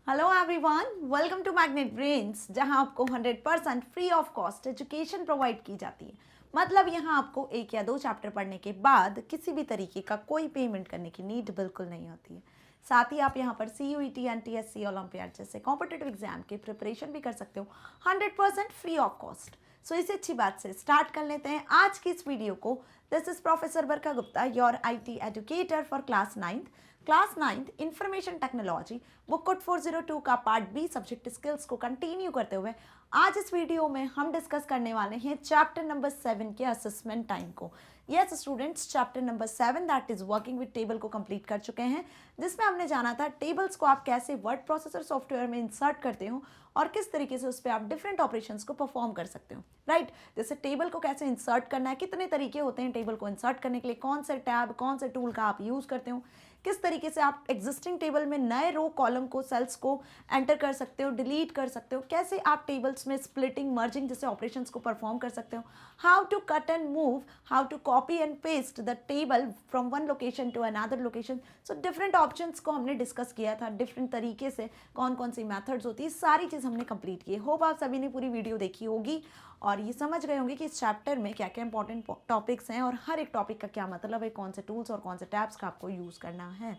Hello everyone, welcome to Magnet Brains, जहां आपको 100% free of cost education provide की जाती है। मतलब यहां आपको एक या दो चैप्टर पढ़ने के बाद किसी भी तरीके का कोई पेमेंट करने की नीड बिल्कुल नहीं होती है। साथ ही आप यहां पर CUET, NTSC, ओलंपियाड जैसे कॉम्पिटिटिव एग्जाम की प्रिपरेशन भी कर सकते हो 100% फ्री ऑफ कॉस्ट। सो इसी अच्छी बात से स्टार्ट कर लेते हैं आज की इस वीडियो को। दिस इज प्रोफेसर बरका Gupta, your IT educator for class ninth information technology, book code 402 का पार्ट बी सब्जेक्ट स्किल्स को कंटिन्यू करते हुए आज इस वीडियो में हम डिस्कस करने वाले हैं चैप्टर नंबर 7 के असेसमेंट टाइम को। Yes students, chapter number 7 that is working with table को कंप्लीट कर चुके हैं, जिसमें हमने जाना था टेबल्स को आप कैसे वर्ड प्रोसेसर सॉफ्टवेयर में इंसर्ट करते हो और किस तरीके से उस पर आप डिफरेंट ऑपरेशंस को परफॉर्म कर सकते हो। राइट, जैसे टेबल को कैसे इंसर्ट करना है, कितने तरीके होते हैं टेबल को इंसर्ट करने के लिए, कौन से टैब कौन से टूल का आप यूज़ करते हो, किस तरीके से आप एग्जिस्टिंग टेबल में नए रो कॉलम को सेल्स को एंटर कर सकते हो, डिलीट कर सकते हो, कैसे आप टेबल्स में स्प्लिटिंग मर्जिंग जैसे ऑपरेशंस को परफॉर्म कर सकते हो, how to cut and move, how to copy and paste the table from one location to another location. So different options को हमने डिस्कस किया था, डिफरेंट तरीके से कौन कौन सी मैथड्स होती है, सारी चीज़ हमने कंप्लीट की है। होप आप सभी ने पूरी वीडियो देखी होगी और ये समझ गए होंगे कि इस चैप्टर में क्या क्या इंपॉर्टेंट टॉपिक्स हैं और हर एक टॉपिक का क्या मतलब है, कौन से टूल्स और कौन से टैब्स का आपको यूज़ करना है।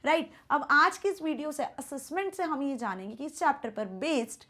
राइट, अब आज की इस वीडियो से असेसमेंट से हम ये जानेंगे कि इस चैप्टर पर बेस्ड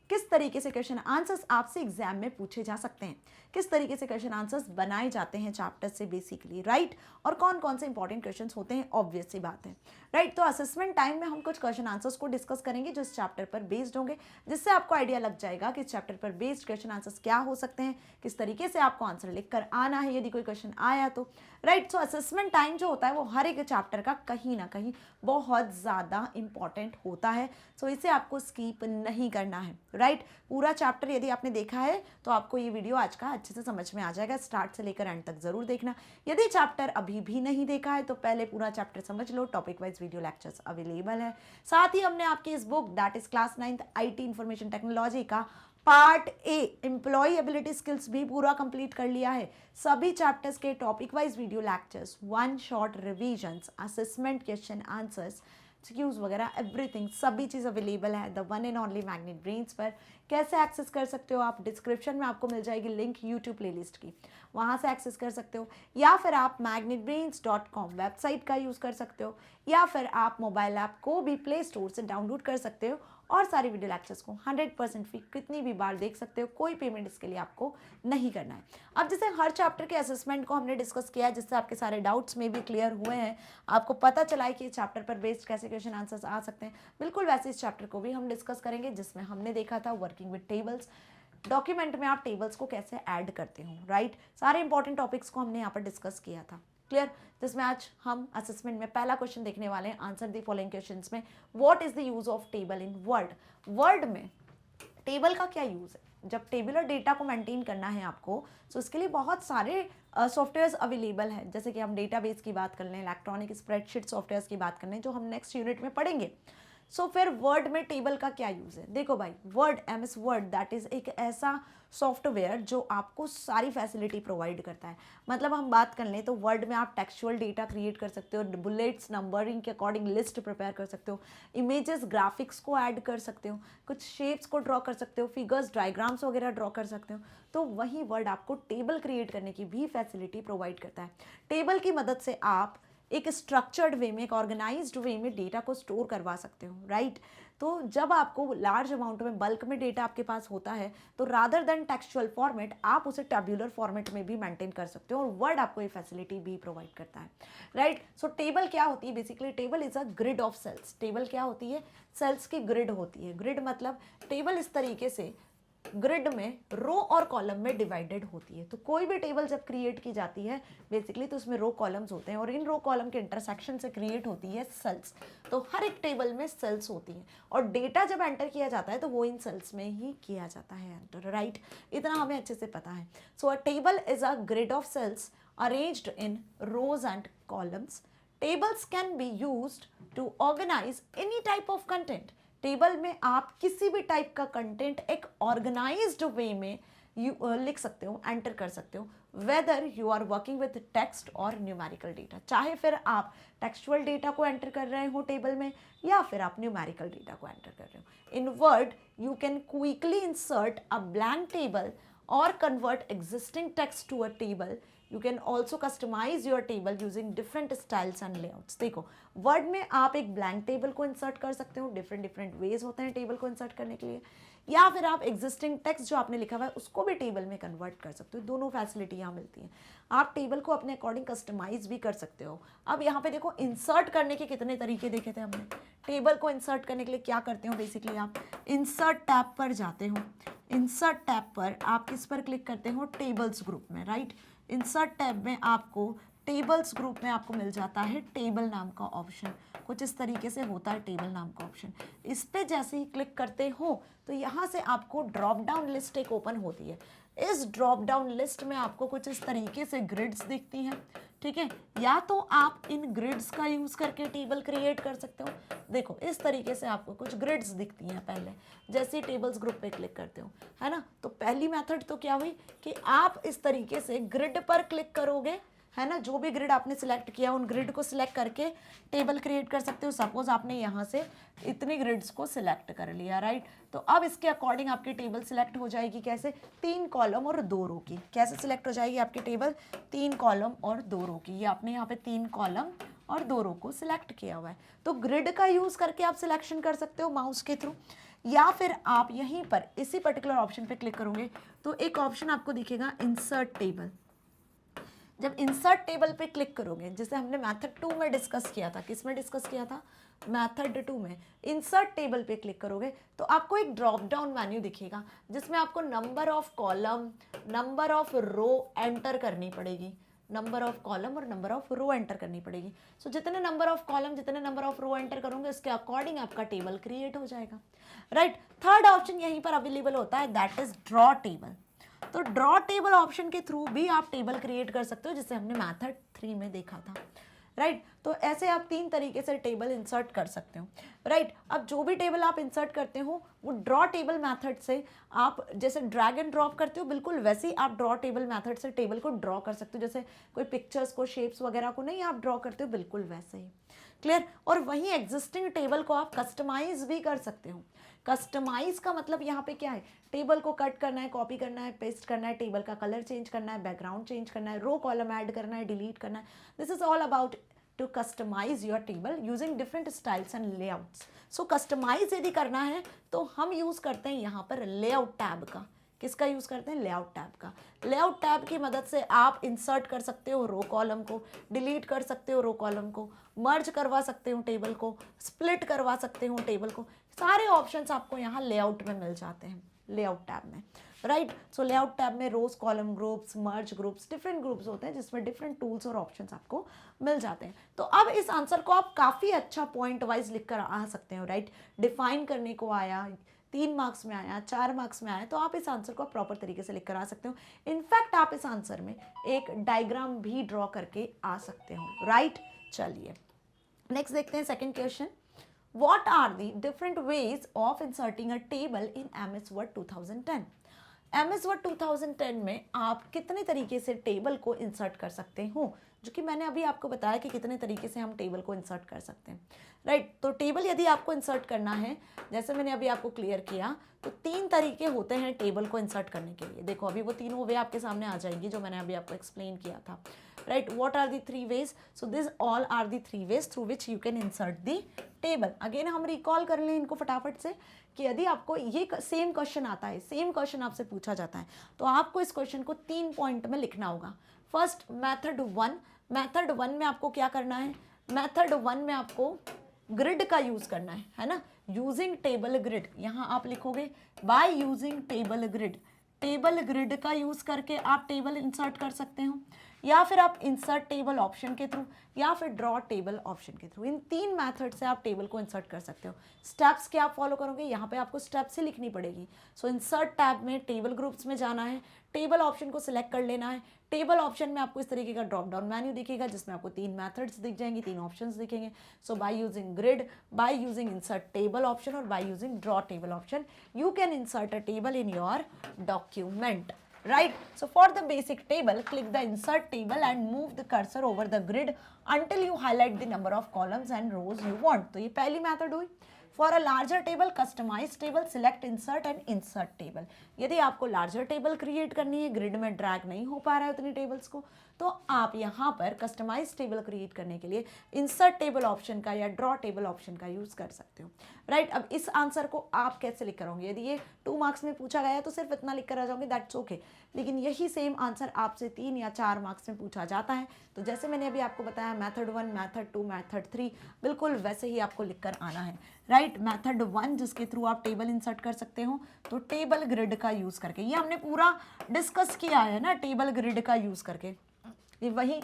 किस तरीके से क्वेश्चन आंसर्स आपसे एग्जाम में पूछे जा सकते हैं, किस तरीके से क्वेश्चन आंसर्स बनाए जाते हैं चैप्टर से बेसिकली। राइट, और कौन कौन से इंपॉर्टेंट क्वेश्चंस होते हैं, ऑब्वियस सी बात है। राइट, तो असेसमेंट टाइम में हम कुछ क्वेश्चन आंसर्स को डिस्कस करेंगे जो इस चैप्टर पर बेस्ड होंगे, जिससे आपको आइडिया लग जाएगा कि इस चैप्टर पर बेस्ड क्वेश्चन आंसर्स क्या हो सकते हैं, किस तरीके से आपको आंसर लिख कर आना है यदि कोई क्वेश्चन आया तो। राइट, सो असेसमेंट टाइम जो होता है वो हर एक चैप्टर का कहीं ना कहीं बहुत ज़्यादा इंपॉर्टेंट होता है। सो इसे आपको स्किप नहीं करना है। राइट, पूरा चैप्टर यदि आपने देखा है तो आपको ये वीडियो आज का अच्छे से समझ में आ जाएगा। स्टार्ट से लेकर एंड तक जरूर देखना। यदि चैप्टर अभी भी नहीं देखा है तो पहले पूरा चैप्टर समझ लो, topic wise video lectures available है। साथ ही हमने आपकी इस book that is class 9 IT information technology का part A employability skills भी पूरा कंप्लीट कर लिया है। सभी चैप्टर्स के topic wise video lectures, one shot revisions, assessment question answers, excuse वगैरह एवरीथिंग, सभी चीज़ अवेलेबल है the one and only Magnet Brains पर। कैसे एक्सेस कर सकते हो आप, डिस्क्रिप्शन में आपको मिल जाएगी लिंक यूट्यूब प्लेलिस्ट की, वहाँ से एक्सेस कर सकते हो, या फिर आप magnetbrains.com वेबसाइट का यूज़ कर सकते हो, या फिर आप मोबाइल ऐप को भी प्ले स्टोर से डाउनलोड कर सकते हो और सारी वीडियो लेक्चर्स को 100% फ्री कितनी भी बार देख सकते हो, कोई पेमेंट इसके लिए आपको नहीं करना है। अब जैसे हर चैप्टर के असेसमेंट को हमने डिस्कस किया है, जिससे आपके सारे डाउट्स में भी क्लियर हुए हैं, आपको पता चला है कि इस चैप्टर पर बेस्ड कैसे क्वेश्चन आंसर्स आ सकते हैं, बिल्कुल वैसे इस चैप्टर को भी हम डिस्कस करेंगे, जिसमें हमने देखा था वर्किंग विद टेबल्स। डॉक्यूमेंट में आप टेबल्स को कैसे ऐड करते हो। राइट, सारे इंपॉर्टेंट टॉपिक्स को हमने यहाँ पर डिस्कस किया था। क्लियर, जिसमें आज हम असेसमेंट में पहला क्वेश्चन देखने वाले हैं। आंसर द फॉलोइंग क्वेश्चंस में what is the use of table in word. Word में टेबल का क्या यूज है। जब टेबल और डेटा को मेंटेन करना है आपको, तो इसके लिए बहुत सारे सॉफ्टवेयर्स अवेलेबल है। जैसे कि हम डेटाबेस की बात कर लें, इलेक्ट्रॉनिक स्प्रेडशीट सॉफ्टवेयर्स की बात कर लें, जो हम नेक्स्ट यूनिट में पढ़ेंगे। फिर वर्ड में टेबल का क्या यूज़ है। देखो भाई, word, MS word that is एक ऐसा सॉफ्टवेयर जो आपको सारी फैसिलिटी प्रोवाइड करता है। मतलब हम बात कर लें तो वर्ड में आप टेक्सचुअल डेटा क्रिएट कर सकते हो, बुलेट्स नंबरिंग के अकॉर्डिंग लिस्ट प्रिपेयर कर सकते हो, इमेजेस ग्राफिक्स को ऐड कर सकते हो, कुछ शेप्स को ड्रॉ कर सकते हो, फिगर्स डायग्राम्स वगैरह ड्रॉ कर सकते हो। तो वही वर्ड आपको टेबल क्रिएट करने की भी फैसिलिटी प्रोवाइड करता है। टेबल की मदद से आप एक स्ट्रक्चर्ड वे में, एक ऑर्गेनाइज्ड वे में डेटा को स्टोर करवा सकते हो। राइट, तो जब आपको लार्ज अमाउंट में बल्क में डेटा आपके पास होता है तो रादर देन टेक्सचुअल फॉर्मेट आप उसे टेब्यूलर फॉर्मेट में भी मेंटेन कर सकते हो, और वर्ड आपको ये फैसिलिटी भी प्रोवाइड करता है। राइट, सो टेबल क्या होती है basically, table is a grid of cells. Table क्या होती है, सेल्स की ग्रिड होती है। ग्रिड मतलब टेबल इस तरीके से ग्रिड में रो और कॉलम में डिवाइडेड होती है। तो कोई भी टेबल जब क्रिएट की जाती है बेसिकली, तो उसमें रो कॉलम्स होते हैं और इन रो कॉलम के इंटरसेक्शन से क्रिएट होती है सेल्स। तो हर एक टेबल में सेल्स होती हैं और डेटा जब एंटर किया जाता है तो वो इन सेल्स में ही किया जाता है एंटर। राइट, इतना हमें अच्छे से पता है। So a table is a grid of cells arranged in rows and columns. Tables can be used to organise any type of content. Table में आप किसी भी टाइप का कंटेंट एक ऑर्गेनाइज्ड वे में लिख सकते हो, एंटर कर सकते हो whether you are working with text और न्यूमेरिकल डेटा, चाहे फिर आप टेक्सचुअल डेटा को एंटर कर रहे हो टेबल में या फिर आप न्यूमेरिकल डेटा को एंटर कर रहे हो। In Word you can quickly insert a blank table or convert existing text to a table. You can also customize your table using different styles and layouts. देखो word में आप एक blank table को insert कर सकते हो, different ways होते हैं टेबल को इंसर्ट करने के लिए, या फिर आप एग्जिस्टिंग टेक्स्ट जो आपने लिखा हुआ है उसको भी टेबल में कन्वर्ट कर सकते हो। दोनों फैसिलिटी यहाँ मिलती हैं। आप टेबल को अपने अकॉर्डिंग कस्टमाइज भी कर सकते हो। अब यहाँ पे देखो इंसर्ट करने के कितने तरीके देखे थे हमने। टेबल को इंसर्ट करने के लिए क्या करते हो, बेसिकली आप इंसर्ट टैब पर जाते हो। इंसर्ट टैब पर आप किस पर क्लिक करते हो, टेबल्स ग्रुप में, राइट। इंसर्ट टैब में आपको टेबल्स ग्रुप में आपको मिल जाता है टेबल नाम का ऑप्शन। कुछ इस तरीके से होता है टेबल नाम का ऑप्शन। इस पे जैसे ही क्लिक करते हो तो यहाँ से आपको ड्रॉप डाउन लिस्ट एक ओपन होती है। इस ड्रॉप डाउन लिस्ट में आपको कुछ इस तरीके से ग्रिड्स दिखती हैं, ठीक है। या तो आप इन ग्रिड्स का यूज़ करके टेबल क्रिएट कर सकते हो। देखो इस तरीके से आपको कुछ ग्रिड्स दिखती हैं पहले जैसे टेबल्स ग्रुप पे क्लिक करते हो, है ना। तो पहली मेथड तो क्या हुई कि आप इस तरीके से ग्रिड पर क्लिक करोगे, है ना। जो भी ग्रिड आपने सिलेक्ट किया उन ग्रिड को सिलेक्ट करके टेबल क्रिएट कर सकते हो। सपोज आपने यहाँ से इतनी ग्रिड्स को सिलेक्ट कर लिया, राइट। तो अब इसके अकॉर्डिंग आपकी टेबल सिलेक्ट हो जाएगी कैसे, 3 कॉलम और 2 रो की। कैसे सिलेक्ट हो जाएगी आपकी टेबल, 3 कॉलम और 2 रो की। ये आपने यहाँ पे 3 कॉलम और 2 रो को सिलेक्ट किया हुआ है। तो ग्रिड का यूज़ करके आप सिलेक्शन कर सकते हो माउस के थ्रू, या फिर आप यहीं पर इसी पर्टिकुलर ऑप्शन पे क्लिक करोगे तो एक ऑप्शन आपको दिखेगा इंसर्ट टेबल। जब इंसर्ट टेबल पे क्लिक करोगे, जैसे हमने मेथड 2 में डिस्कस किया था, किस में डिस्कस किया था, मेथड 2 में, इंसर्ट टेबल पे क्लिक करोगे तो आपको एक ड्रॉप डाउन मेन्यू दिखेगा जिसमें आपको number of column, number of row enter करनी पड़ेगी। नंबर ऑफ कॉलम और नंबर ऑफ रो एंटर करनी पड़ेगी। सो जितने नंबर ऑफ कॉलम, जितने नंबर ऑफ रो एंटर करोगे उसके अकॉर्डिंग आपका टेबल क्रिएट हो जाएगा, राइट। थर्ड ऑप्शन यहीं पर अवेलेबल होता है, दैट इज ड्रॉ टेबल। तो ड्रॉ टेबल ऑप्शन के थ्रू भी आप टेबल क्रिएट कर सकते हो, जिसे हमने मेथड 3 में देखा था, राइट। तो ऐसे आप 3 तरीके से टेबल इंसर्ट कर सकते हो, राइट। अब जो भी टेबल आप इंसर्ट करते हो वो ड्रॉ टेबल मेथड से आप जैसे ड्रैग एंड ड्रॉप करते हो, बिल्कुल वैसे ही आप ड्रॉ टेबल मेथड से टेबल को ड्रॉ कर सकते हो। जैसे कोई पिक्चर्स को, शेप्स वगैरह को नहीं आप ड्रॉ करते हो, बिल्कुल वैसे ही, क्लियर। और वहीं एग्जिस्टिंग टेबल को आप कस्टमाइज भी कर सकते हो। कस्टमाइज का मतलब यहाँ पे क्या है, टेबल को कट करना है, कॉपी करना है, पेस्ट करना है, टेबल का कलर चेंज करना है, बैकग्राउंड चेंज करना है, रो कॉलम ऐड करना है, डिलीट करना है। This is all about to customise your table using different styles and layouts. So customise यदि करना है तो हम यूज़ करते हैं यहाँ पर लेआउट टैब का। किसका यूज़ करते हैं, लेआउट टैब का। लेआउट टैब की मदद से आप इंसर्ट कर सकते हो रो कॉलम को, डिलीट कर सकते हो रो कॉलम को, मर्ज करवा सकते हो टेबल को, स्प्लिट करवा सकते हो टेबल को। सारे ऑप्शंस आपको यहाँ लेआउट में मिल जाते हैं, लेआउट टैब में, राइट। सो लेआउट टैब में रोज, कॉलम ग्रुप्स, मर्ज ग्रुप्स, डिफरेंट ग्रुप्स होते हैं जिसमें डिफरेंट टूल्स और ऑप्शंस आपको मिल जाते हैं। तो अब इस आंसर को आप काफ़ी अच्छा पॉइंट वाइज लिख कर आ सकते हो, राइट। डिफाइन करने को आया, 3 मार्क्स में आया, 4 मार्क्स में आया, तो आप इस आंसर को प्रॉपर तरीके से लिख कर आ सकते हो। इनफैक्ट आप इस आंसर में एक डायग्राम भी ड्रॉ करके आ सकते हो, राइट। चलिए नेक्स्ट देखते हैं second question. What are the different ways of inserting a table in MS Word 2010? MS Word 2010 में आप कितने तरीके से टेबल को इंसर्ट कर सकते हो, जो कि मैंने अभी आपको बताया कि कितने तरीके से हम टेबल को इंसर्ट कर सकते हैं, राइट। तो टेबल यदि आपको इंसर्ट करना है, जैसे मैंने अभी आपको क्लियर किया, तो 3 तरीके होते हैं टेबल को इंसर्ट करने के लिए। देखो अभी वो तीनों वे आपके सामने आ जाएंगी जो मैंने अभी आपको एक्सप्लेन किया था, right. What are the 3 ways? So this all are the 3 ways through which you can insert the table. Again हम रिकॉल कर लें इनको फटाफट से कि यदि आपको ये सेम क्वेश्चन आता है, सेम क्वेश्चन आपसे पूछा जाता है, तो आपको इस क्वेश्चन को 3 पॉइंट में लिखना होगा। फर्स्ट मेथड 1, मेथड 1 में आपको क्या करना है, मेथड 1 में आपको ग्रिड का यूज़ करना है ना, यूजिंग टेबल ग्रिड। यहाँ आप लिखोगे by using table grid. Table grid का यूज़ करके आप टेबल इंसर्ट कर सकते हो, या फिर आप इंसर्ट टेबल ऑप्शन के थ्रू, या फिर ड्रॉ टेबल ऑप्शन के थ्रू। इन 3 मेथड से आप टेबल को इंसर्ट कर सकते हो। स्टेप्स क्या आप फॉलो करोगे, यहाँ पे आपको स्टेप्स ही लिखनी पड़ेगी। सो इंसर्ट टैब में टेबल ग्रुप्स में जाना है, टेबल ऑप्शन को सिलेक्ट कर लेना है। टेबल ऑप्शन में आपको इस तरीके का ड्रॉप डाउन मेन्यू दिखेगा जिसमें आपको 3 मेथड्स दिख जाएंगी, 3 ऑप्शंस दिखेंगे। So by using grid, by using insert table option और by using draw table option, you can insert a table in your document, right? So for the basic table, click the insert table and move the cursor over the grid until you highlight the number of columns and rows you want. तो ये पहली method हुई. For a larger table, customize table, select insert and insert table. यदि आपको larger table create करनी है, grid में drag नहीं हो पा रहा है उतनी tables को, तो आप यहाँ पर कस्टमाइज टेबल क्रिएट करने के लिए इंसर्ट टेबल ऑप्शन का या ड्रॉ टेबल ऑप्शन का यूज़ कर सकते हो, राइट? अब इस आंसर को आप कैसे लिख कर होंगे? यदि ये 2 मार्क्स में पूछा गया है तो सिर्फ इतना लिख कर आ जाओगे, दैट्स ओके. लेकिन यही सेम आंसर आपसे 3 या 4 मार्क्स में पूछा जाता है, तो जैसे मैंने अभी आपको बताया मेथड 1, मेथड 2, मेथड 3, बिल्कुल वैसे ही आपको लिख कर आना है, राइट? मेथड 1 जिसके थ्रू आप टेबल इंसर्ट कर सकते हो, तो टेबल ग्रिड का यूज़ करके, ये हमने पूरा डिस्कस किया है ना, टेबल ग्रिड का यूज़ करके. वही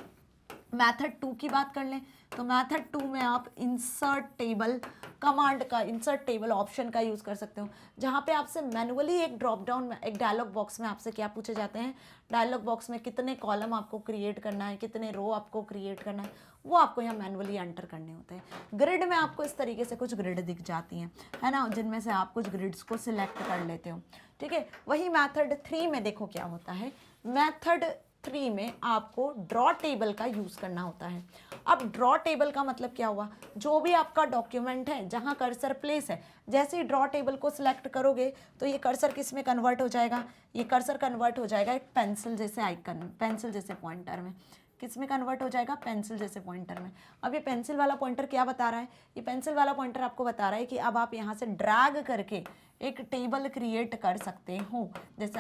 मेथड 2 की बात कर लें तो मेथड 2 में आप इंसर्ट टेबल कमांड का, इंसर्ट टेबल ऑप्शन का यूज़ कर सकते हो, जहाँ पे आपसे मैनुअली एक ड्रॉप डाउन में, एक डायलॉग बॉक्स में आपसे क्या पूछे जाते हैं, डायलॉग बॉक्स में कितने कॉलम आपको क्रिएट करना है, कितने रो आपको क्रिएट करना है, वो आपको यहाँ मैनुअली एंटर करने होते हैं. ग्रिड में आपको इस तरीके से कुछ ग्रिड दिख जाती हैं, है ना, जिनमें से आप कुछ ग्रिड्स को सिलेक्ट कर लेते हो, ठीक है. वही मेथड 3 में देखो क्या होता है. मेथड 3 में आपको ड्रॉ टेबल का यूज़ करना होता है. अब ड्रॉ टेबल का मतलब क्या हुआ? जो भी आपका डॉक्यूमेंट है जहाँ कर्सर प्लेस है, जैसे ही ड्रॉ टेबल को सिलेक्ट करोगे तो ये कर्सर किस में कन्वर्ट हो जाएगा? ये कर्सर कन्वर्ट हो जाएगा एक पेंसिल जैसे आइकन, पेंसिल जैसे पॉइंटर में. किस में कन्वर्ट हो जाएगा? पेंसिल जैसे पॉइंटर में. अब ये पेंसिल वाला पॉइंटर क्या बता रहा है? ये पेंसिल वाला पॉइंटर आपको बता रहा है कि अब आप यहाँ से ड्रैग करके एक टेबल क्रिएट कर सकते हो. जैसे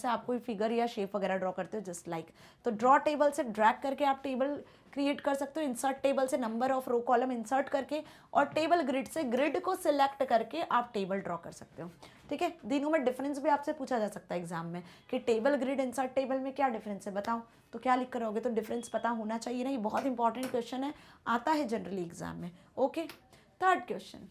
आप कोई फिगर या शेप वगैरह ड्रॉ करते हो, जस्ट लाइक, तो ड्रॉ टेबल से ड्रैग करके आप टेबल क्रिएट कर सकते हो. इंसर्ट टेबल से number of row column insert करके, और टेबल ग्रिड से ग्रिड को सिलेक्ट करके आप टेबल ड्रॉ कर सकते हो, ठीक है. तीनों में डिफरेंस भी आपसे पूछा जा सकता है एग्जाम में कि टेबल ग्रिड इंसर्ट टेबल में क्या डिफरेंस है, बताओ. तो क्या लिख कर आओगे? तो डिफरेंस पता होना चाहिए ना, ये बहुत इंपॉर्टेंट क्वेश्चन है, आता है जनरली एग्जाम में. Okay, third question,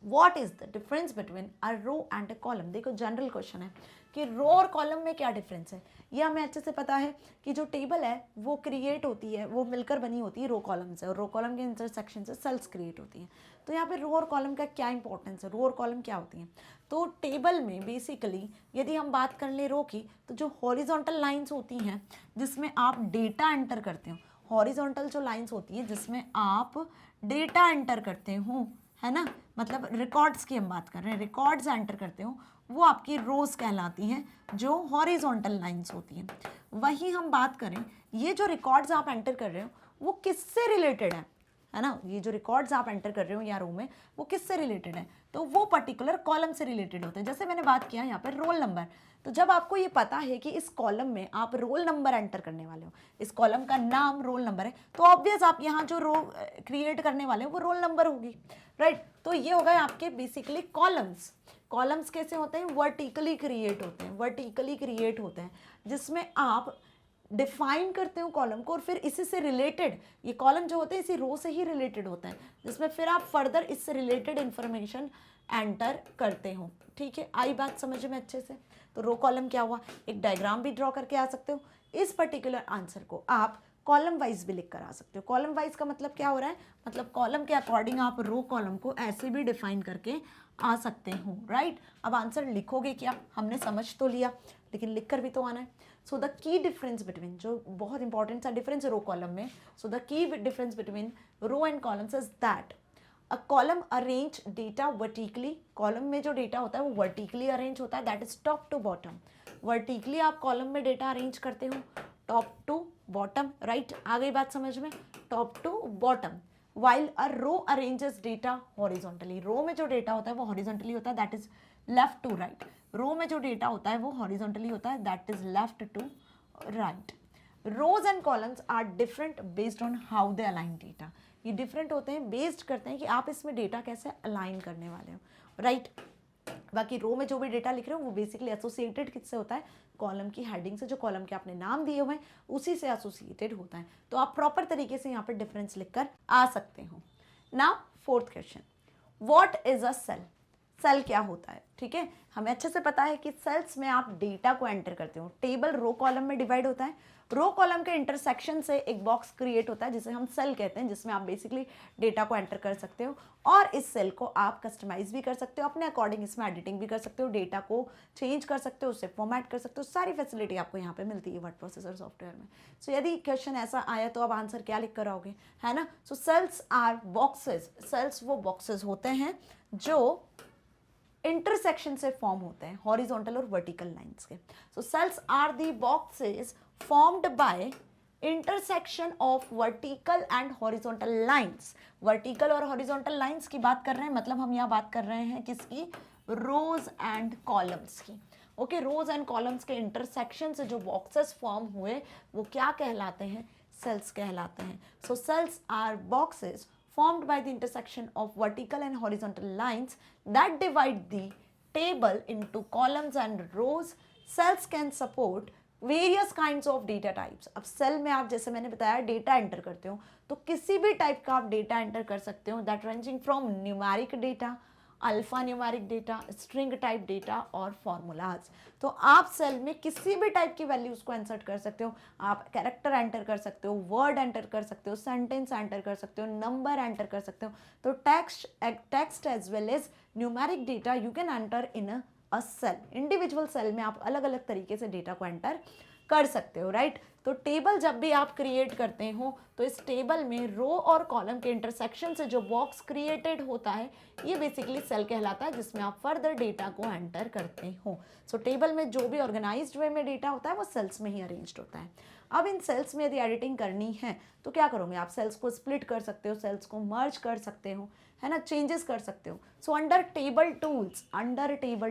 what is the difference between a row and a column. देखो जनरल क्वेश्चन है कि रो और कॉलम में क्या डिफरेंस है. ये हमें अच्छे से पता है कि जो टेबल है वो क्रिएट होती है, वो मिलकर बनी होती है रो कॉलम से, और रो कॉलम के इंटरसेक्शन से सेल्स क्रिएट होती हैं. तो यहाँ पे रो और कॉलम का क्या इंपॉर्टेंस है? रो और कॉलम क्या होती हैं? तो टेबल में बेसिकली यदि हम बात कर लें रो की, तो जो हॉरिजॉन्टल लाइंस होती हैं जिसमें आप डेटा एंटर करते हो, हॉरिजॉन्टल जो लाइंस होती हैं जिसमें आप डेटा एंटर करते हो, है ना, मतलब रिकॉर्ड्स की हम बात कर रहे हैं, रिकॉर्ड्स एंटर करते हो, वो आपकी रोज कहलाती हैं, जो हॉरिजॉन्टल लाइंस होती हैं. वही हम बात करें, ये जो रिकॉर्ड्स आप एंटर कर रहे हो वो किससे रिलेटेड है ना, ये जो रिकॉर्ड्स आप एंटर कर रहे हो या रो में, वो किससे रिलेटेड है? तो वो पर्टिकुलर कॉलम से रिलेटेड होते हैं. जैसे मैंने बात किया यहाँ पर रोल नंबर, तो जब आपको ये पता है कि इस कॉलम में आप रोल नंबर एंटर करने वाले हो, इस कॉलम का नाम रोल नंबर है, तो ऑब्वियस आप यहाँ जो रो क्रिएट करने वाले हो वो रोल नंबर होगी, राइट. तो ये हो गए आपके बेसिकली कॉलम्स. कॉलम्स कैसे होते हैं? वर्टिकली क्रिएट होते हैं, वर्टिकली क्रिएट होते हैं, जिसमें आप डिफाइन करते हो कॉलम को, और फिर इसी से रिलेटेड, ये कॉलम जो होते हैं इसी रो से ही रिलेटेड होते हैं, जिसमें फिर आप फर्दर इससे रिलेटेड इंफॉर्मेशन एंटर करते हो, ठीक है. आई बात समझ में अच्छे से? तो रो कॉलम क्या हुआ? एक डायग्राम भी ड्रॉ करके आ सकते हो. इस पर्टिकुलर आंसर को आप कॉलम वाइज भी लिख कर आ सकते हो. कॉलम वाइज का मतलब क्या हो रहा है? मतलब कॉलम के अकॉर्डिंग आप रो कॉलम को ऐसे भी डिफाइन करके आ सकते हो, राइट. अब आंसर लिखोगे क्या? हमने समझ तो लिया, लेकिन लिख कर भी तो आना है. So the key difference between, जो बहुत इंपॉर्टेंट सा डिफरेंस है रो कॉलम में, so the key difference between row and columns is that a column arrange data vertically. Column में जो डेटा होता है वो वर्टिकली अरेंज होता है, that is top to bottom. Vertically आप कॉलम में डेटा अरेंज करते हो, टॉप टू बॉटम, राइट. आ गई बात समझ में? Top to bottom. While a row arranges data horizontally. Row में जो डेटा होता है वो हॉरिजॉन्टली होता है, that is left to right. Row में जो डेटा होता है वो हॉरिजॉन्टली होता है, that is left to right. Rows and columns are different based on how they align data. ये डिफरेंट होते हैं, बेस्ड करते हैं कि आप इसमें डेटा कैसे अलाइन करने वाले हो, राइट. बाकी रो में जो भी डेटा लिख रहे हो वो बेसिकली एसोसिएटेड किससे होता है? कॉलम की हेडिंग से, जो कॉलम के आपने नाम दिए हुए हैं उसी से एसोसिएटेड होता है. तो आप प्रॉपर तरीके से यहाँ पर डिफरेंस लिखकर आ सकते हो. Now fourth question, what is a cell. Cell क्या होता है, ठीक है। हमें अच्छे से पता है कि सेल्स में आप डेटा को एंटर करते हो। टेबल रो कॉलम में डिवाइड होता है, रो कॉलम के इंटरसेक्शन से एक बॉक्स क्रिएट होता है जिसे हम सेल कहते हैं, जिसमें आप बेसिकली डेटा को एंटर कर सकते हो और इस सेल को आप कस्टमाइज भी कर सकते हो अपने अकॉर्डिंग, इसमें एडिटिंग भी कर सकते हो, डेटा को चेंज कर सकते हो, उसे फॉर्मेट कर सकते हो, सारी फैसिलिटी आपको यहाँ पे मिलती है वर्ड प्रोसेसर सॉफ्टवेयर में। सो यदि क्वेश्चन ऐसा आया तो आप आंसर क्या लिख कर आओगे, है ना। So cells are boxes, cells वो बॉक्सेस होते हैं जो इंटरसेक्शन से फॉर्म होते हैं हॉरिजॉन्टल और वर्टिकल लाइंस के। So cells are the boxes formed by intersection of vertical and horizontal lines. Vertical और हॉरिजॉन्टल लाइंस की बात कर रहे हैं, मतलब हम यहाँ बात कर रहे हैं किसकी, रोज एंड कॉलम्स की। ओके, रोज एंड कॉलम्स के इंटरसेक्शन से जो बॉक्सेस फॉर्म हुए वो क्या कहलाते हैं, सेल्स कहलाते हैं। So cells are boxes formed by the intersection of vertical and horizontal lines that divide the table into columns and rows. Cells can support various kinds of data types. अब cell में आप, जैसे मैंने बताया, data enter करते हो तो किसी भी टाइप का आप डेटा एंटर कर सकते हो, that ranging from numeric data, alpha numeric data, string type data और फॉर्मूलाज। तो आप सेल में किसी भी टाइप की वैल्यूज को इंसर्ट कर सकते हो। आप कैरेक्टर एंटर कर सकते हो, वर्ड एंटर कर सकते हो, सेंटेंस एंटर कर सकते हो, नंबर एंटर कर सकते हो। तो text as well as numeric data you can enter in a cell. Individual cell में आप अलग अलग तरीके से डेटा को एंटर कर सकते हो, राइट। तो टेबल जब भी आप क्रिएट करते हो तो इस टेबल में रो और कॉलम के इंटरसेक्शन से जो बॉक्स क्रिएटेड होता है ये बेसिकली सेल कहलाता है, जिसमें आप फर्दर डेटा को एंटर करते हो। सो टेबल में जो भी ऑर्गेनाइज्ड वे में डेटा होता है वो सेल्स में ही अरेंज्ड होता है। अब इन सेल्स में यदि एडिटिंग करनी है तो क्या करोगे, आप सेल्स को स्प्लिट कर सकते हो, सेल्स को मर्ज कर सकते हो, है ना, चेंजेस कर सकते हो। So under table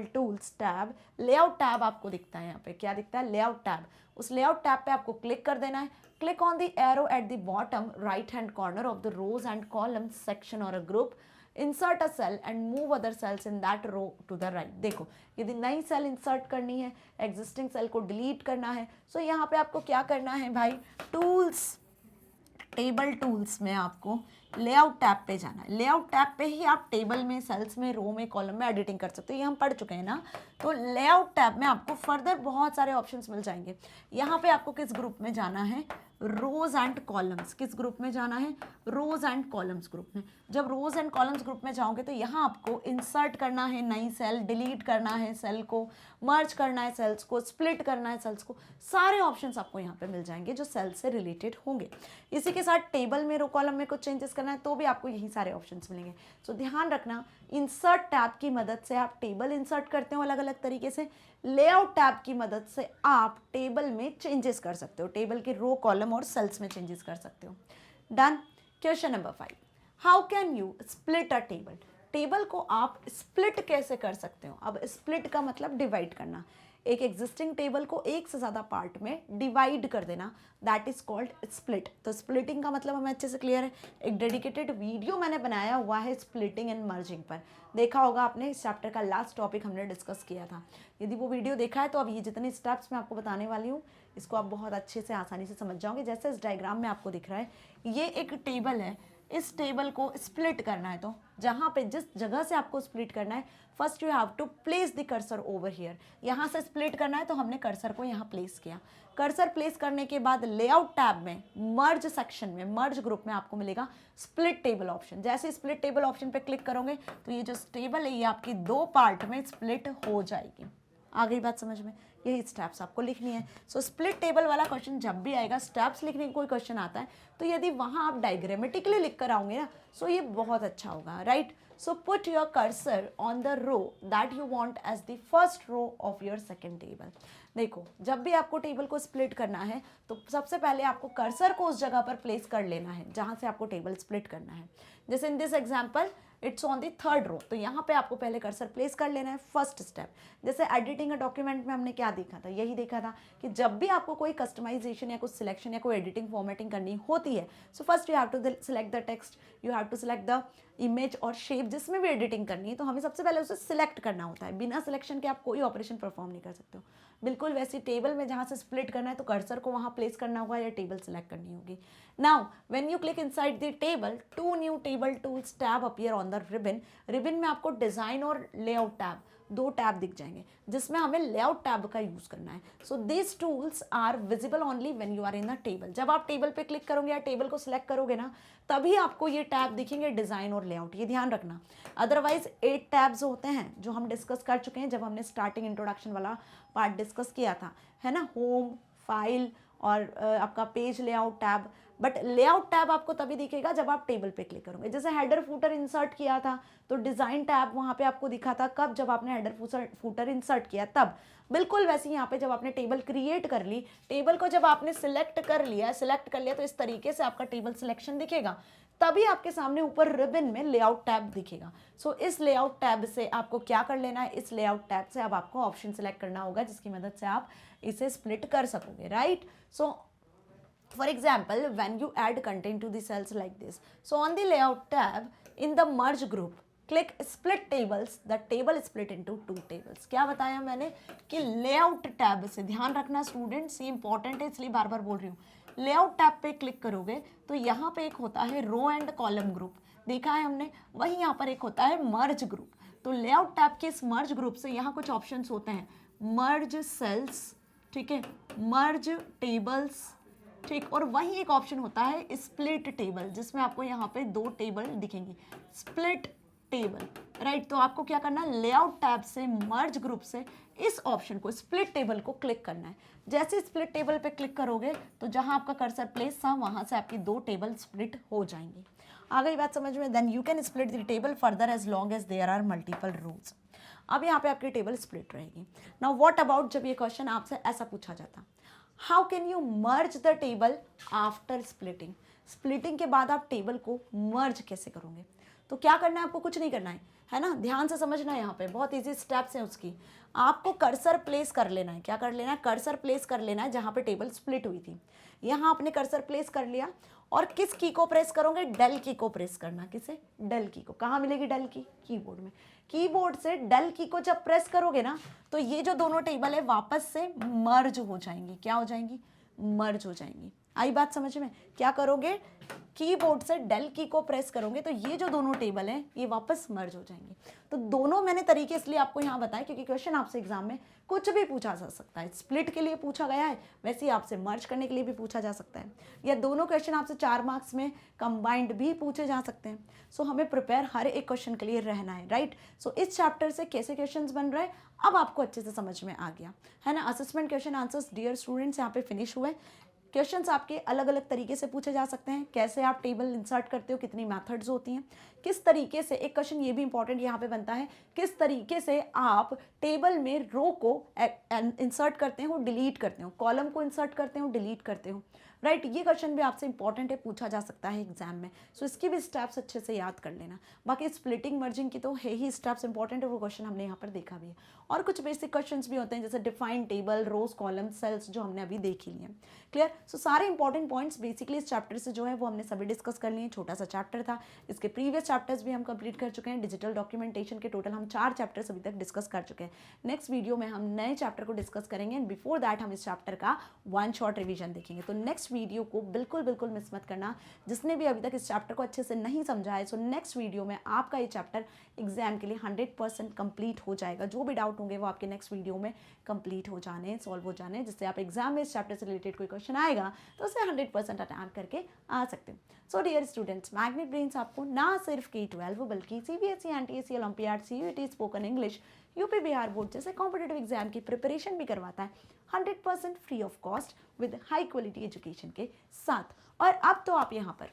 tools tab, layout tab आपको दिखता है, यहाँ पे क्या दिखता है, लेआउट टैब। उस लेआउट टैब पे आपको क्लिक कर देना है। Click on the arrow at the bottom right hand corner of the rows and columns section और a group. Insert a cell and move other cells in that row to the right. देखो, यदि नई cell insert करनी है, existing cell को delete करना है, सो यहाँ पे आपको क्या करना है भाई, टूल्स, टेबल टूल्स में आपको लेआउट टैब पे जाना है। लेआउट टैब पे ही आप टेबल में, सेल्स में, रो में, कॉलम में एडिटिंग कर सकते हो, ये हम पढ़ चुके हैं ना। तो लेआउट टैब में आपको फर्दर बहुत सारे ऑप्शंस मिल जाएंगे। यहाँ पे आपको किस ग्रुप में जाना है, रोज एंड कॉलम्स। किस ग्रुप में जाना है, रोज एंड कॉलम्स ग्रुप में। जब रोज एंड कॉलम्स ग्रुप में जाओगे तो यहाँ आपको इंसर्ट करना है नई सेल, डिलीट करना है सेल को, मर्ज करना है सेल्स को, स्प्लिट करना है सेल्स को, सारे ऑप्शंस आपको यहाँ पे मिल जाएंगे जो सेल से रिलेटेड होंगे। इसी के साथ टेबल में, रो कॉलम में कुछ चेंजेस करना है तो भी आपको यही सारे ऑप्शंस मिलेंगे। सो ध्यान रखना, इंसर्ट टैब की मदद से आप टेबल इंसर्ट करते हो अलग अलग तरीके से, लेआउट टैब की मदद से आप टेबल में चेंजेस कर सकते हो, टेबल के रो, कॉलम और सेल्स में चेंजेस कर सकते हो। Done. Question number 5, how can you split a table. Table को आप स्प्लिट कैसे कर सकते हो। अब स्प्लिट का मतलब डिवाइड करना, एक एग्जिस्टिंग टेबल को एक से ज़्यादा पार्ट में डिवाइड कर देना, दैट इज कॉल्ड स्प्लिट। तो स्प्लिटिंग का मतलब हमें अच्छे से क्लियर है। एक डेडिकेटेड वीडियो मैंने बनाया हुआ है स्प्लिटिंग एंड मर्जिंग पर, देखा होगा आपने, इस चैप्टर का लास्ट टॉपिक हमने डिस्कस किया था। यदि वो वीडियो देखा है तो अब ये जितने स्टेप्स मैं आपको बताने वाली हूँ इसको आप बहुत अच्छे से, आसानी से समझ जाओगे। जैसे इस डायग्राम में आपको दिख रहा है, ये एक टेबल है, इस टेबल को स्प्लिट करना है तो जहाँ पे, जिस जगह से आपको स्प्लिट करना है, first you have to place the cursor over here. यहाँ से स्प्लिट करना है तो हमने कर्सर को यहाँ प्लेस किया। कर्सर प्लेस करने के बाद लेआउट टैब में, मर्ज सेक्शन में, मर्ज ग्रुप में आपको मिलेगा स्प्लिट टेबल ऑप्शन। जैसे स्प्लिट टेबल ऑप्शन पे क्लिक करोगे तो ये जो टेबल है ये आपकी दो पार्ट में स्प्लिट हो जाएगी। आ गई बात समझ में, यही स्टेप्स आपको लिखनी है। सो स्प्लिट टेबल वाला क्वेश्चन जब भी आएगा, स्टेप्स लिखने का कोई क्वेश्चन आता है तो यदि वहाँ आप डायग्रामेटिकली लिख कर आओगे ना, सो ये बहुत अच्छा होगा, right. So put your cursor on the row that you want as the first row of your second table. देखो, जब भी आपको टेबल को स्प्लिट करना है तो सबसे पहले आपको कर्सर को उस जगह पर प्लेस कर लेना है जहाँ से आपको टेबल स्प्लिट करना है। जैसे in this example it's on the third row, तो यहाँ पे आपको पहले कर्सर प्लेस कर लेना है, फर्स्ट स्टेप। जैसे एडिटिंग अ डॉक्यूमेंट में हमने क्या देखा था, यही देखा था कि जब भी आपको कोई कस्टमाइजेशन या कुछ सिलेक्शन या कोई एडिटिंग फॉर्मेटिंग करनी होती है, so first you have to select the text, you have to select the image और शेप जिसमें भी एडिटिंग करनी है तो हमें सबसे पहले उसे सिलेक्ट करना होता है। बिना सिलेक्शन के आप कोई ऑपरेशन परफॉर्म नहीं कर सकते हो। बिल्कुल वैसे टेबल में जहाँ से स्प्लिट करना है तो कर्सर को वहाँ प्लेस करना होगा या टेबल सेलेक्ट करनी होगी। Now when you click inside the table, 2 new table tools tab appear on the ribbon. Ribbon में आपको डिज़ाइन और लेआउट टैब, 2 टैब दिख जाएंगे जिसमें हमें लेआउट टैब का यूज़ करना है। So this tools are visible only when you are in the table. जब आप टेबल पे क्लिक करोगे या टेबल को सिलेक्ट करोगे ना, तभी आपको ये टैब दिखेंगे, डिज़ाइन और लेआउट, ये ध्यान रखना। अदरवाइज 8 टैब्स होते हैं जो हम डिस्कस कर चुके हैं जब हमने स्टार्टिंग इंट्रोडक्शन वाला पार्ट डिस्कस किया था, है ना, होम, फाइल और आपका page layout tab. But layout tab आपको तभी दिखेगा जब आप टेबल पे क्लिक करोगे। जैसे हेडर फूटर इंसर्ट किया था तो डिज़ाइन टैब वहाँ पे आपको दिखा था कब, जब आपने हेडर फूटर इंसर्ट किया तब। बिल्कुल वैसे ही यहाँ पे जब आपने टेबल क्रिएट कर ली, टेबल को जब आपने सिलेक्ट कर लिया तो इस तरीके से आपका टेबल सिलेक्शन दिखेगा, तभी आपके सामने ऊपर रिबन में लेआउट टैब दिखेगा। सो इस लेआउट टैब से आपको क्या कर लेना है, इस लेआउट टैब से अब आपको ऑप्शन सेलेक्ट करना होगा जिसकी मदद से आप इसे स्प्लिट कर सकोगे, right. So for example, when you add content to the cells like this, so on the layout tab in the merge group, click split tables, the table split into 2 tables। क्या बताया मैंने कि layout tab से ध्यान रखना students, ये important है इसलिए बार बार बोल रही हूँ। लेआउट टैब पे क्लिक करोगे तो यहाँ पे एक होता है रो एंड कॉलम ग्रुप, देखा है हमने, वही यहाँ पर एक होता है मर्ज ग्रुप। तो लेआउट टैब के इस मर्ज ग्रुप से यहाँ कुछ ऑप्शंस होते हैं, मर्ज सेल्स, ठीक है, मर्ज टेबल्स, ठीक, और वहीं एक ऑप्शन होता है स्प्लिट टेबल जिसमें आपको यहाँ पे 2 टेबल दिखेंगी, स्प्लिट टेबल, राइट। तो आपको क्या करना है, लेआउट टैब से मर्ज ग्रुप से इस ऑप्शन को स्प्लिट टेबल को क्लिक करना है। जैसे स्प्लिट टेबल पे क्लिक करोगे तो जहाँ आपका कर्सर प्लेस था वहाँ से आपकी 2 टेबल स्प्लिट हो जाएंगी। आ गई बात समझ में? Then you can split the table further as long as there are multiple rows. अब यहाँ पे आपकी टेबल स्प्लिट रहेगी। नाउ व्हाट अबाउट जब ये क्वेश्चन आपसे ऐसा पूछा जाता, how can you merge the table after splitting. Splitting के बाद आप टेबल को मर्ज कैसे करोगे? तो क्या करना है आपको, कुछ नहीं करना है ना, ध्यान से समझना है। यहाँ पे बहुत इजी स्टेप्स हैं उसकी। आपको कर्सर प्लेस कर लेना है। क्या कर लेना है, कर्सर प्लेस कर लेना है जहाँ पे टेबल स्प्लिट हुई थी। यहाँ आपने कर्सर प्लेस कर लिया और किस की को प्रेस करोगे, डेल की को प्रेस करना। किसे, डेल की को। कहाँ मिलेगी डेल की, कीबोर्ड में। कीबोर्ड से डेल की को जब प्रेस करोगे ना तो ये जो दोनों टेबल है वापस से मर्ज हो जाएंगी। क्या हो जाएंगी, मर्ज हो जाएंगी। आई बात समझ में? क्या करोगे, कीबोर्ड से डेल की को प्रेस करोगे तो ये जो दोनों टेबल हैं ये वापस मर्ज हो जाएंगे। तो दोनों मैंने तरीके इसलिए आपको यहाँ बताया क्योंकि क्वेश्चन आपसे एग्जाम में कुछ भी पूछा जा सकता है। स्प्लिट के लिए पूछा गया है, वैसे ही आपसे मर्ज करने के लिए भी पूछा जा सकता है, या दोनों क्वेश्चन आपसे 4 मार्क्स में कंबाइंड भी पूछे जा सकते हैं। सो हमें प्रिपेयर हर एक क्वेश्चन के लिए रहना है, राइट। सो इस चैप्टर से कैसे क्वेश्चन बन रहे हैं अब आपको अच्छे से समझ में आ गया है ना। Assessment question answers dear students यहाँ पे फिनिश हुए। क्वेश्चंस आपके अलग अलग तरीके से पूछे जा सकते हैं। कैसे आप टेबल इंसर्ट करते हो, कितनी मेथड्स होती हैं, किस तरीके से, एक क्वेश्चन ये भी इंपॉर्टेंट यहाँ पे बनता है, किस तरीके से आप टेबल में रो को इंसर्ट करते हो, डिलीट करते हो, कॉलम को इंसर्ट करते हो, डिलीट करते हो, राइट। ये क्वेश्चन भी आपसे इंपॉर्टेंट है, पूछा जा सकता है एग्जाम में। सो इसकी भी स्टेप्स अच्छे से याद कर लेना। बाकी स्प्लिटिंग मर्जिंग की तो है ही स्टेप्स इंपॉर्टेंट है, वो क्वेश्चन हमने यहाँ पर देखा भी है। और कुछ बेसिक क्वेश्चंस भी होते हैं जैसे डिफाइन टेबल, रोज, कॉलम, सेल्स, जो हमने अभी देख ही लिए। क्लियर। सो सारे इंपॉर्टेंट पॉइंट्स बेसिकली इस चैप्टर से जो है वो हमने सभी डिस्कस कर लिए। छोटा सा चैप्टर था, इसके प्रीवियस चैप्टर्स भी हम कंप्लीट कर चुके हैं। डिजिटल डॉक्यूमेंटेशन के टोटल हम 4 चैप्टर्स अभी तक डिस्कस कर चुके हैं। नेक्स्ट वीडियो में हम नए चैप्टर को डिस्कस करेंगे एंड बिफोर दैट हम इस चैप्टर का 1 शॉर्ट रिवीजन देखेंगे। तो नेक्स्ट वीडियो को बिल्कुल मिस मत करना। जिसने भी अभी तक इस चैप्टर को अच्छे से नहीं समझा है, सो नेक्स्ट वीडियो में आपका ये चैप्टर एग्जाम के लिए 100% कंप्लीट हो जाएगा। जो भी डाउट होंगे वो आपके नेक्स्ट वीडियो में कंप्लीट हो जाने, सॉल्व हो जाने, जिससे आप एग्जाम में इस चैप्टर से रिलेटेड कोई क्वेश्चन आएगा तो उसे 100% अटैम्प्ट करके आ सकते हैं। So dear students, magnet brains आपको ना सिर्फ K12 बल्कि CBSE, NTSE, Olympiad, CUET, spoken English, UP Bihar board जैसे कॉम्पिटेटिव एग्जाम की प्रिपरेशन भी करवाता है 100% free of cost with high quality education के साथ। और अब तो आप यहाँ पर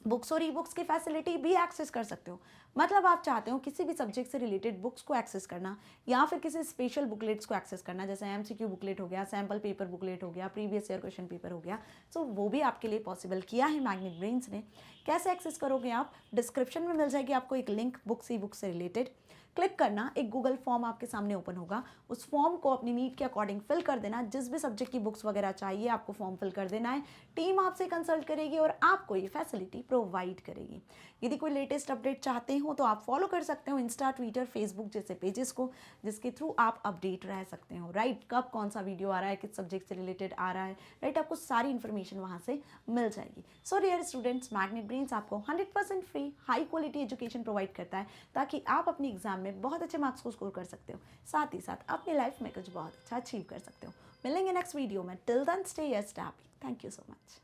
बुक्स और ई बुक्स की फैसिलिटी भी एक्सेस कर सकते हो। मतलब आप चाहते हो किसी भी सब्जेक्ट से रिलेटेड बुक्स को एक्सेस करना या फिर किसी स्पेशल बुकलेट्स को एक्सेस करना, जैसे एमसीक्यू बुकलेट हो गया, सैम्पल पेपर बुकलेट हो गया, प्रीवियस ईयर क्वेश्चन पेपर हो गया, सो वो भी आपके लिए पॉसिबल किया है मैग्नेट ब्रेन्स ने। कैसे एक्सेस करोगे आप? डिस्क्रिप्शन में मिल जाएगी आपको एक लिंक बुक्स ई बुक से रिलेटेड। क्लिक करना, एक गूगल फॉर्म आपके सामने ओपन होगा, उस फॉर्म को अपनी नीड के अकॉर्डिंग फिल कर देना। जिस भी सब्जेक्ट की बुक्स वगैरह चाहिए आपको फॉर्म फिल कर देना है। टीम आपसे कंसल्ट करेगी और आपको ये फैसिलिटी प्रोवाइड करेगी। यदि कोई लेटेस्ट अपडेट चाहते हो तो आप फॉलो कर सकते हो इंस्टा, ट्विटर, फेसबुक जैसे पेजेस को, जिसके थ्रू आप अपडेट रह सकते हो, राइट। कब कौन सा वीडियो आ रहा है, किस सब्जेक्ट से रिलेटेड आ रहा है, राइट, आपको सारी इन्फॉर्मेशन वहाँ से मिल जाएगी। So dear students, magnet brains आपको 100% free high quality education provide करता है ताकि आप अपनी एग्जाम में बहुत अच्छे मार्क्स को स्कोर कर सकते हो, साथ ही साथ अपनी लाइफ में कुछ बहुत अच्छा अचीव कर सकते हो। मिलेंगे नेक्स्ट वीडियो में। Till then stay happy. Thank you so much.